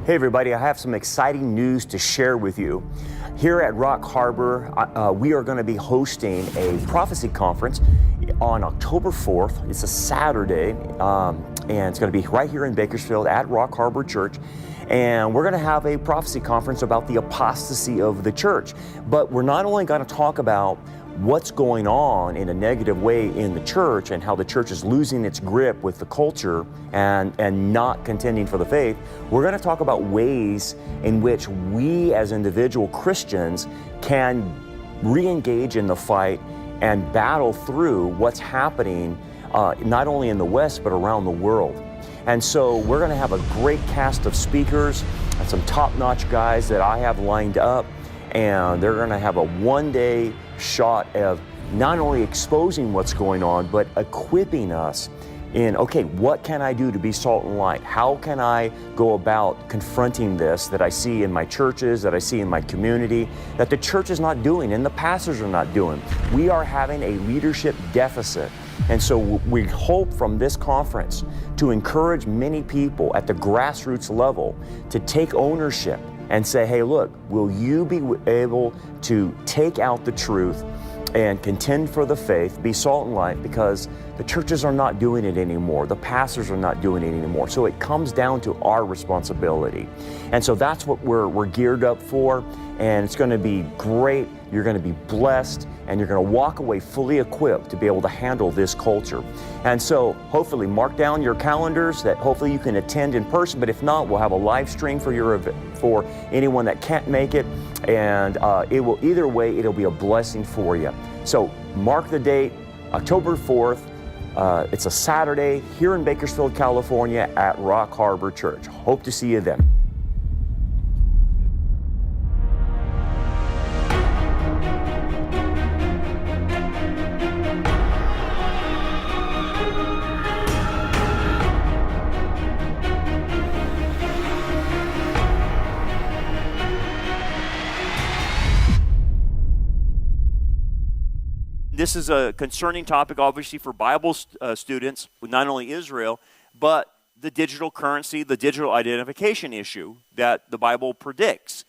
Hey everybody, I have some exciting news to share with you. Here at Rock Harbor, we are going to be hosting a prophecy conference on October 4th. It's a Saturday, and it's going to be right here in Bakersfield at Rock Harbor Church. And we're going to have a prophecy conference about the apostasy of the church. But we're not only going to talk about what's going on in a negative way in the church and how the church is losing its grip with the culture and not contending for the faith. We're going to talk about ways in which we as individual Christians can re-engage in the fight and battle through what's happening not only in the West but around the world. And so we're going to have a great cast of speakers and some top-notch guys that I have lined up, and they're going to have a one-day shot of not only exposing what's going on, but equipping us in, okay, what can I do to be salt and light? How can I go about confronting this that I see in my churches, that I see in my community, that the church is not doing and the pastors are not doing? We are having a leadership deficit. And so we hope from this conference to encourage many people at the grassroots level to take ownership and say, hey, look, will you be able to take out the truth and contend for the faith, be salt and light, because the churches are not doing it anymore. The pastors are not doing it anymore. So it comes down to our responsibility. And so that's what we're geared up for, and it's going to be great. You're going to be blessed, and you're going to walk away fully equipped to be able to handle this culture. And so hopefully mark down your calendars that hopefully you can attend in person, but if not, we'll have a live stream for anyone that can't make it, and either way, it'll be a blessing for you. So mark the date, October 4th. It's a Saturday here in Bakersfield, California at Rock Harbor Church. Hope to see you then. This is a concerning topic, obviously, for Bible students, with not only Israel, but the digital currency, the digital identification issue that the Bible predicts.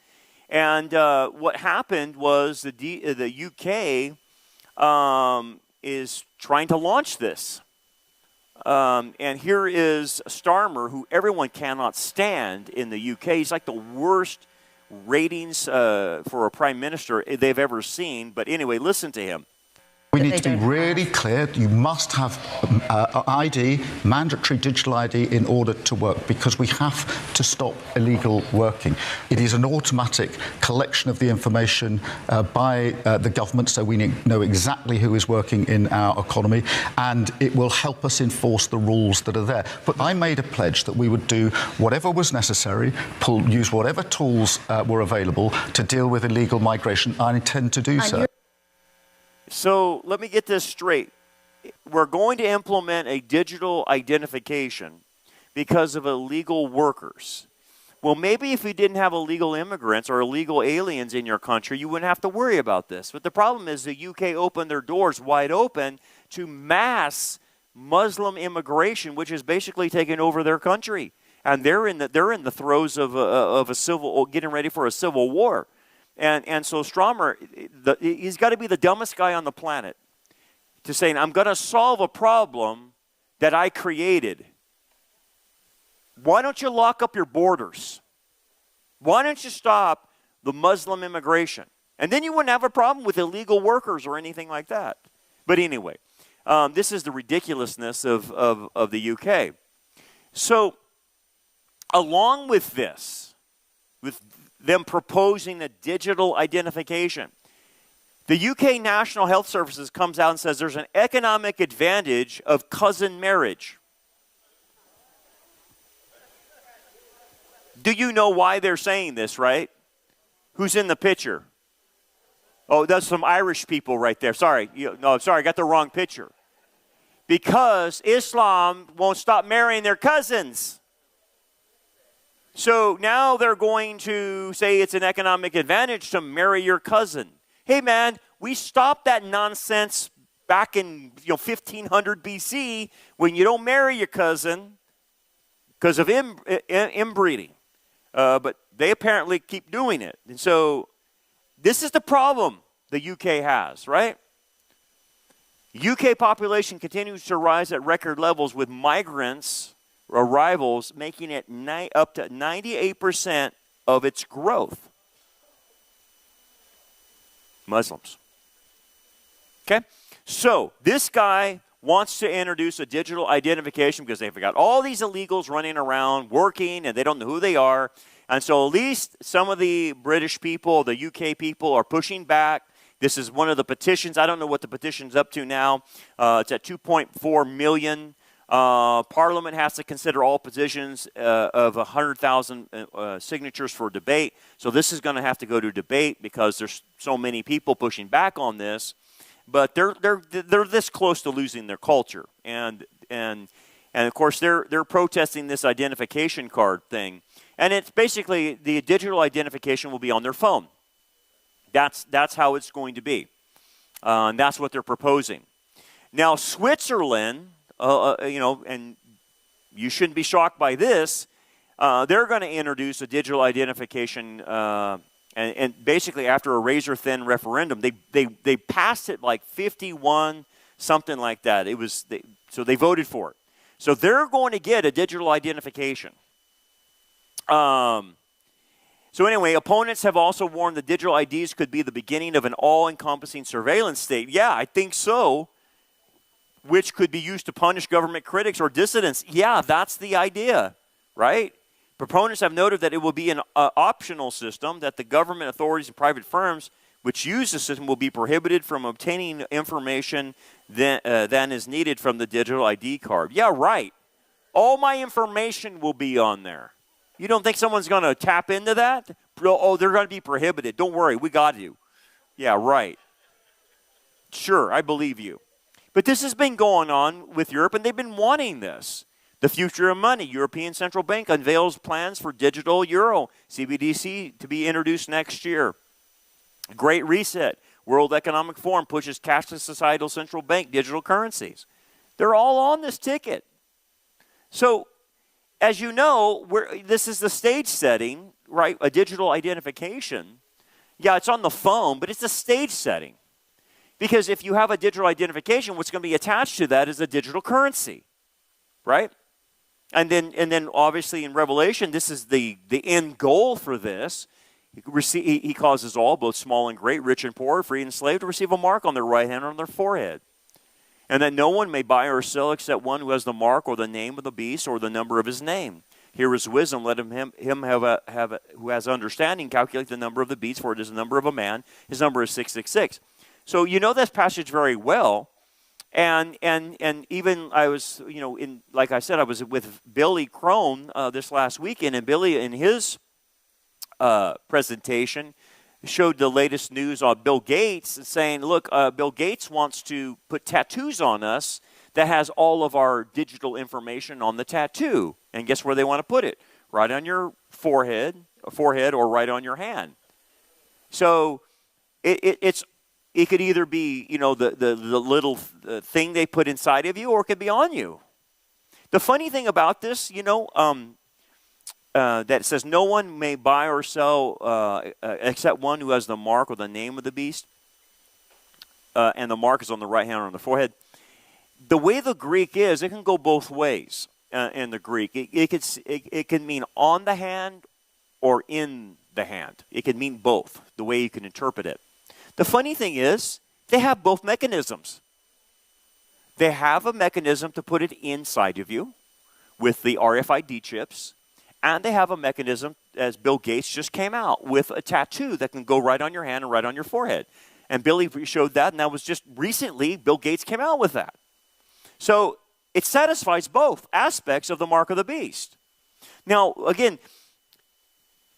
And what happened was the UK is trying to launch this. And here is Starmer, who everyone cannot stand in the UK. He's like the worst ratings for a prime minister they've ever seen. But anyway, listen to him. We need to be really clear. You must have ID, mandatory digital ID, in order to work, because we have to stop illegal working. It is an automatic collection of the information by the government, so we know exactly who is working in our economy, and it will help us enforce the rules that are there. But I made a pledge that we would do whatever was necessary, use whatever tools were available to deal with illegal migration. I intend to do so. So let me get this straight. We're going to implement a digital identification because of illegal workers. Well, maybe if you didn't have illegal immigrants or illegal aliens in your country, you wouldn't have to worry about this. But the problem is the UK opened their doors wide open to mass Muslim immigration, which is basically taking over their country. And they're in the throes of a civil, getting ready for a civil war. And so Stromer, he's got to be the dumbest guy on the planet to say, I'm going to solve a problem that I created. Why don't you lock up your borders? Why don't you stop the Muslim immigration? And then you wouldn't have a problem with illegal workers or anything like that. But anyway, this is the ridiculousness of the UK. So along with this, with them proposing a digital identification, the UK National Health Services comes out and says there's an economic advantage of cousin marriage. Do you know why they're saying this, right? Who's in the picture? Oh, that's some Irish people right there. Sorry, I got the wrong picture. Because Islam won't stop marrying their cousins. So now they're going to say it's an economic advantage to marry your cousin. Hey man, we stopped that nonsense back in 1500 BC when you don't marry your cousin because of inbreeding. but they apparently keep doing it. And so this is the problem the UK has, right? UK population continues to rise at record levels, with migrants arrivals making it up to 98% of its growth. Muslims. Okay? So this guy wants to introduce a digital identification because they've got all these illegals running around working and they don't know who they are. And so at least some of the British people, the UK people, are pushing back. This is one of the petitions. I don't know what the petition's up to now. It's at 2.4 million. Parliament has to consider all petitions of 100,000 signatures for debate. So this is going to have to go to debate because there's so many people pushing back on this. But they're this close to losing their culture, and of course they're protesting this identification card thing, and it's basically the digital identification will be on their phone. That's how it's going to be, and that's what they're proposing. Now Switzerland, and you shouldn't be shocked by this. They're going to introduce a digital identification. And basically, after a razor-thin referendum, they passed it like 51, something like that. So they voted for it. So they're going to get a digital identification. So anyway, opponents have also warned that digital IDs could be the beginning of an all-encompassing surveillance state. Yeah, I think so. Which could be used to punish government critics or dissidents. Yeah, that's the idea, right? Proponents have noted that it will be an optional system, that the government authorities and private firms which use the system will be prohibited from obtaining information than is needed from the digital ID card. Yeah, right. All my information will be on there. You don't think someone's going to tap into that? Oh, they're going to be prohibited. Don't worry, we got you. Yeah, right. Sure, I believe you. But this has been going on with Europe, and they've been wanting this. The future of money. European Central Bank unveils plans for digital euro, CBDC, to be introduced next year. Great Reset. World Economic Forum pushes cashless societal central bank digital currencies. They're all on this ticket. So, as you know, this is the stage setting, right? A digital identification. Yeah, it's on the phone, but it's a stage setting. Because if you have a digital identification, what's going to be attached to that is a digital currency, right? And then obviously in Revelation, this is the end goal for this. He causes all, both small and great, rich and poor, free and slave, to receive a mark on their right hand or on their forehead. And that no one may buy or sell except one who has the mark or the name of the beast or the number of his name. Here is wisdom. Let him who has understanding calculate the number of the beast, for it is the number of a man. His number is 666. So you know this passage very well. And even I was, like I said, I was with Billy Crone this last weekend, and Billy, in his presentation, showed the latest news on Bill Gates, saying, look, Bill Gates wants to put tattoos on us that has all of our digital information on the tattoo. And guess where they want to put it? Right on your forehead or right on your hand. So it could either be, the little thing they put inside of you, or it could be on you. The funny thing about this, that it says no one may buy or sell except one who has the mark or the name of the beast, and the mark is on the right hand or on the forehead. The way the Greek is, it can go both ways in the Greek. It can mean on the hand or in the hand. It can mean both, the way you can interpret it. The funny thing is, they have both mechanisms. They have a mechanism to put it inside of you with the RFID chips, and they have a mechanism, as Bill Gates just came out, with a tattoo that can go right on your hand and right on your forehead. And Billy showed that, and that was just recently, Bill Gates came out with that. So it satisfies both aspects of the mark of the beast. Now, again,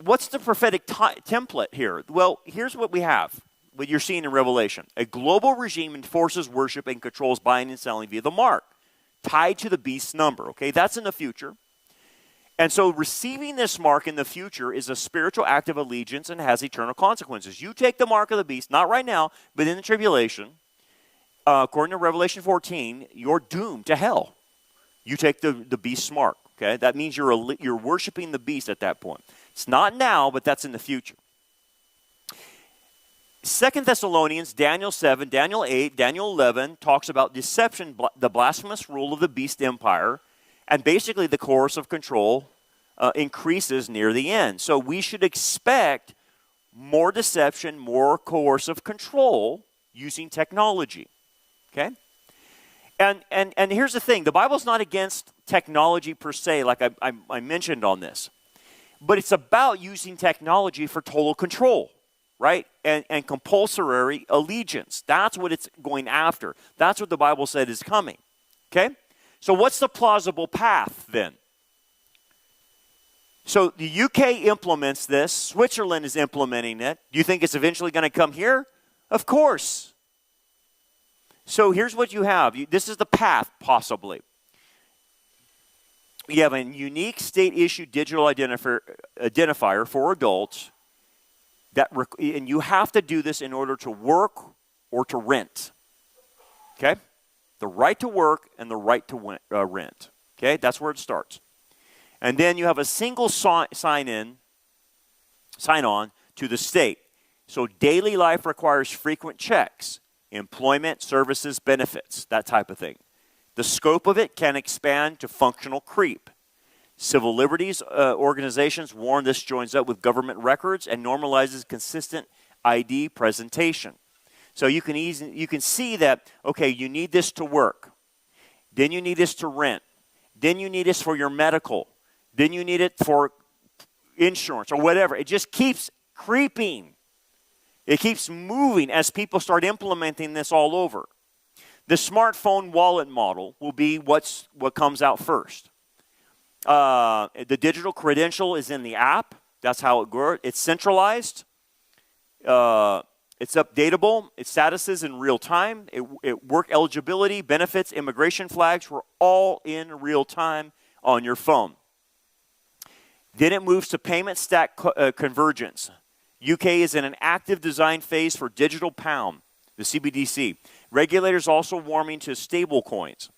what's the prophetic template here? Well, here's what we have. What you're seeing in Revelation. A global regime enforces worship and controls buying and selling via the mark, tied to the beast's number. Okay, that's in the future. And so receiving this mark in the future is a spiritual act of allegiance and has eternal consequences. You take the mark of the beast, not right now, but in the tribulation, according to Revelation 14, you're doomed to hell. You take the beast's mark. Okay, that means you're worshiping the beast at that point. It's not now, but that's in the future. 2 Thessalonians, Daniel 7, Daniel 8, Daniel 11 talks about deception, the blasphemous rule of the beast empire, and basically the coercive of control increases near the end. So we should expect more deception, more coercive control using technology. Okay? And here's the thing. The Bible's not against technology per se, like I mentioned on this. But it's about using technology for total control, right? And compulsory allegiance. That's what it's going after. That's what the Bible said is coming. Okay? So what's the plausible path then? So the UK implements this. Switzerland is implementing it. Do you think it's eventually going to come here? Of course. So here's what you have. This is the path, possibly. You have a unique state-issued digital identifier for adults, and you have to do this in order to work or to rent. Okay? The right to work and the right to rent. Okay? That's where it starts. And then you have a single sign-on to the state. So daily life requires frequent checks. Employment, services, benefits, that type of thing. The scope of it can expand to functional creep. Civil liberties organizations warn this joins up with government records and normalizes consistent ID presentation. So you can see that, okay, you need this to work. Then you need this to rent. Then you need this for your medical. Then you need it for insurance or whatever. It just keeps creeping. It keeps moving as people start implementing this all over. The smartphone wallet model will be what comes out first. The digital credential is in the app. That's how it works. It's centralized. It's updatable. Its status is in real time. Work eligibility, benefits, immigration flags were all in real time on your phone. Then it moves to payment stack convergence. UK is in an active design phase for digital pound, the CBDC. Regulators also warming to stable coins,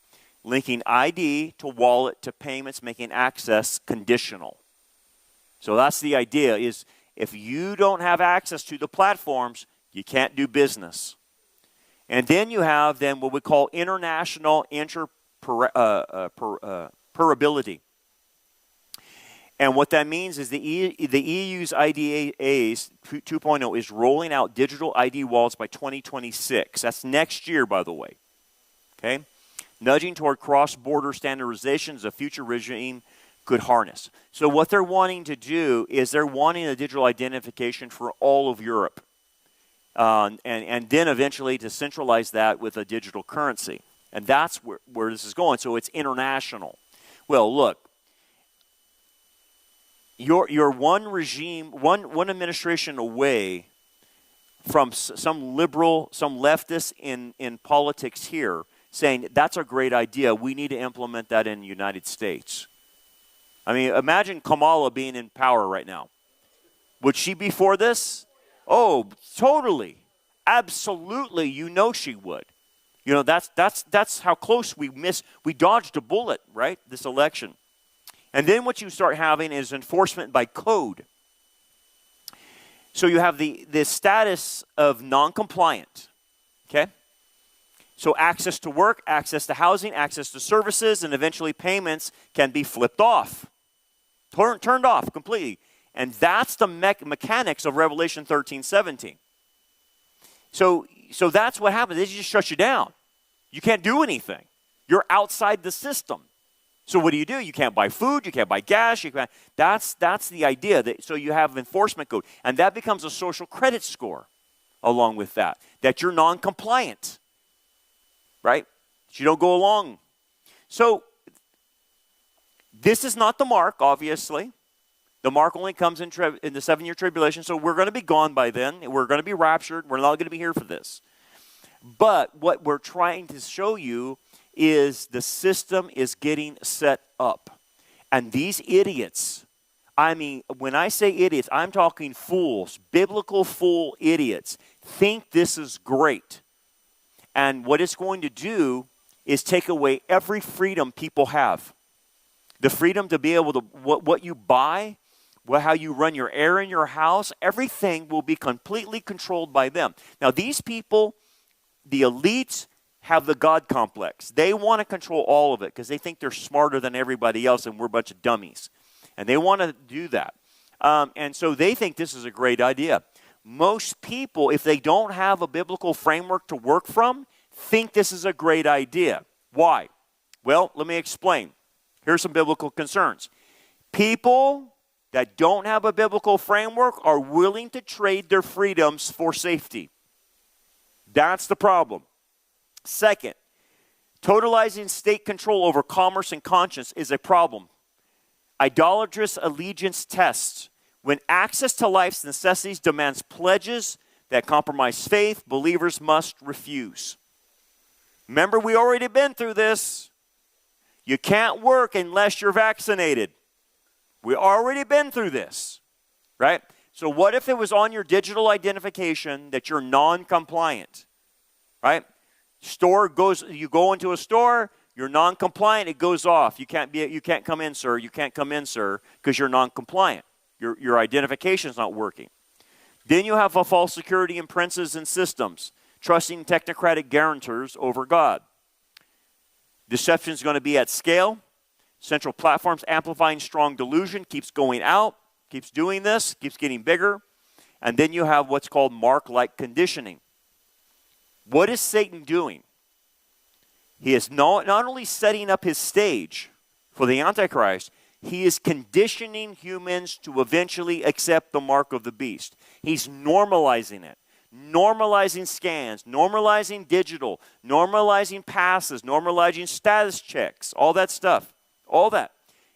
linking ID to wallet to payments, making access conditional. So that's the idea, is if you don't have access to the platforms, you can't do business. And then you have what we call international interoperability. And what that means is the EU's IDAs 2.0 is rolling out digital ID wallets by 2026. That's next year, by the way. Okay? Nudging toward cross-border standardizations a future regime could harness. So what they're wanting to do is they're wanting a digital identification for all of Europe. And then eventually to centralize that with a digital currency. And that's where this is going. So it's international. Well, look. You're one regime, one administration away from some liberal, some leftists in politics here saying that's a great idea. We need to implement that in the United States. I mean, imagine Kamala being in power right now. Would she be for this? Oh, totally. Absolutely. You know she would. You know, that's how close we dodged a bullet, right? This election. And then what you start having is enforcement by code. So you have the status of non-compliant, okay? So access to work, access to housing, access to services, and eventually payments can be flipped off, turned off completely. And that's the mechanics of Revelation 13:17. So that's what happens. They just shut you down. You can't do anything. You're outside the system. So what do? You can't buy food, you can't buy gas, that's the idea. So you have enforcement code. And that becomes a social credit score along with that you're non-compliant, right? That you don't go along. So this is not the mark, obviously. The mark only comes in the 7-year tribulation, so we're going to be gone by then. We're going to be raptured. We're not going to be here for this. But what we're trying to show you is the system is getting set up. And these idiots, I mean, when I say idiots, I'm talking fools, biblical fool idiots, think this is great. And what it's going to do is take away every freedom people have. The freedom to be able to, what you buy, how you run your air in your house, everything will be completely controlled by them. Now, these people, the elites, have the God complex. They want to control all of it because they think they're smarter than everybody else and we're a bunch of dummies. And they want to do that. And so they think this is a great idea. Most people, if they don't have a biblical framework to work from, think this is a great idea. Why? Well, let me explain. Here's some biblical concerns. People that don't have a biblical framework are willing to trade their freedoms for safety. That's the problem. Second, totalizing state control over commerce and conscience is a problem. Idolatrous allegiance tests. When access to life's necessities demands pledges that compromise faith, believers must refuse. Remember, we already been through this. You can't work unless you're vaccinated. We already been through this, right? So what if it was on your digital identification that you're non-compliant, right? You go into a store, you're non-compliant, it goes off. You can't come in, sir. You can't come in, sir, because you're non-compliant. Your identification's not working. Then you have a false security in princes and systems, trusting technocratic guarantors over God. Deception is going to be at scale. Central platforms amplifying strong delusion, keeps going out, keeps doing this, keeps getting bigger. And then you have what's called mark-like conditioning. What is Satan doing? He is not only setting up his stage for the Antichrist, he is conditioning humans to eventually accept the mark of the beast. He's normalizing it. Normalizing scans, normalizing digital, normalizing passes, normalizing status checks, all that stuff. All that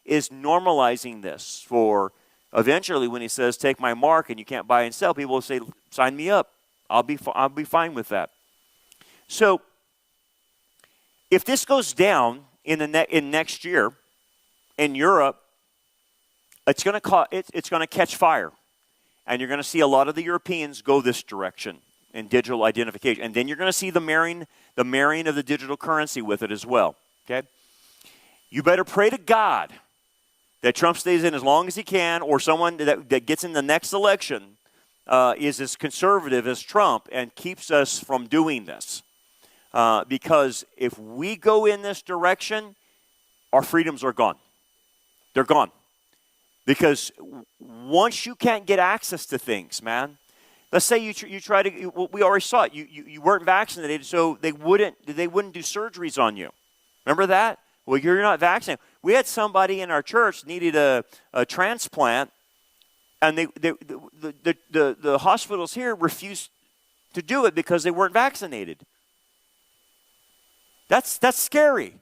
is normalizing this for eventually when he says, take my mark and you can't buy and sell, people will say, sign me up. I'll be fine with that. So if this goes down in next year in Europe, it's going to catch fire. And you're going to see a lot of the Europeans go this direction in digital identification. And then you're going to see the marrying of the digital currency with it as well. Okay? You better pray to God that Trump stays in as long as he can, or someone that gets in the next election is as conservative as Trump and keeps us from doing this. Because if we go in this direction, our freedoms are gone. They're gone. Because once you can't get access to things, man, let's say you try to, we already saw it, you weren't vaccinated, so they wouldn't do surgeries on you. Remember that? Well, you're not vaccinated. We had somebody in our church needed a transplant, and the hospitals here refused to do it because they weren't vaccinated. That's scary,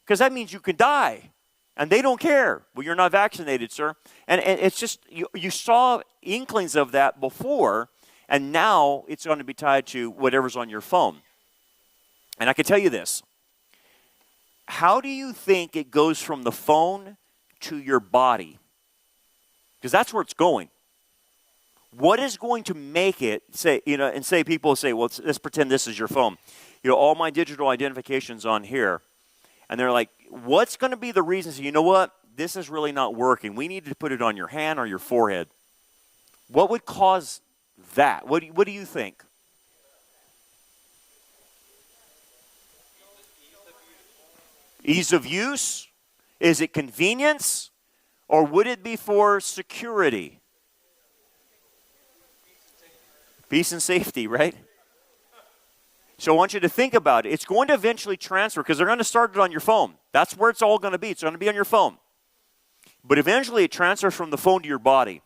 because that means you could die. And they don't care. Well, you're not vaccinated, sir. And it's just, you saw inklings of that before, and now it's going to be tied to whatever's on your phone. And I can tell you this. How do you think it goes from the phone to your body? Because that's where it's going. What is going to make it, people say, well, let's pretend this is your phone. All my digital identification's on here. And they're like, what's going to be the reason? So you know what? This is really not working. We need to put it on your hand or your forehead. What would cause that? What do you think? Ease of use? Is it convenience? Or would it be for security? Peace and safety, right? So I want you to think about it. It's going to eventually transfer because they're going to start it on your phone. That's where it's all going to be. It's going to be on your phone. But eventually it transfers from the phone to your body.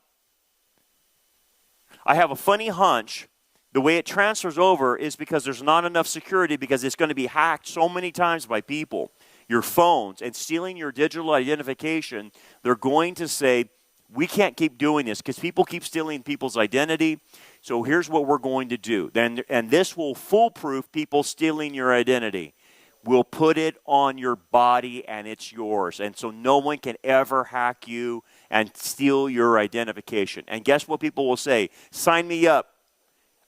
I have a funny hunch. The way it transfers over is because there's not enough security, because it's going to be hacked so many times by people. Your phones and stealing your digital identification, they're going to say, we can't keep doing this because people keep stealing people's identity. So here's what we're going to do. And this will foolproof people stealing your identity. We'll put it on your body and it's yours. And so no one can ever hack you and steal your identification. And guess what people will say? Sign me up.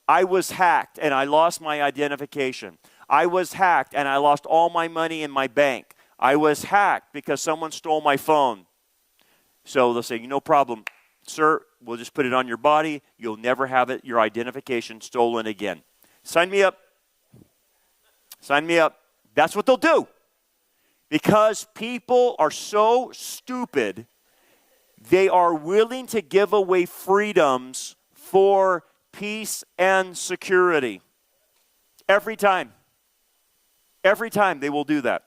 I was hacked and I lost my identification. I was hacked and I lost all my money in my bank. I was hacked because someone stole my phone. So they'll say, no problem, sir, we'll just put it on your body. You'll never have your identification stolen again. Sign me up. Sign me up. That's what they'll do. Because people are so stupid, they are willing to give away freedoms for peace and security. Every time. Every time they will do that.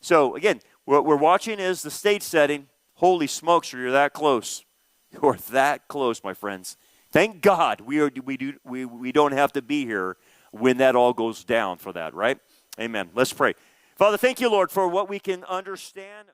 So again, what we're watching is the stage setting. Holy smokes, you're that close. You're that close, my friends. Thank God we don't have to be here when that all goes down for that, right? Amen. Let's pray. Father, thank you, Lord, for what we can understand.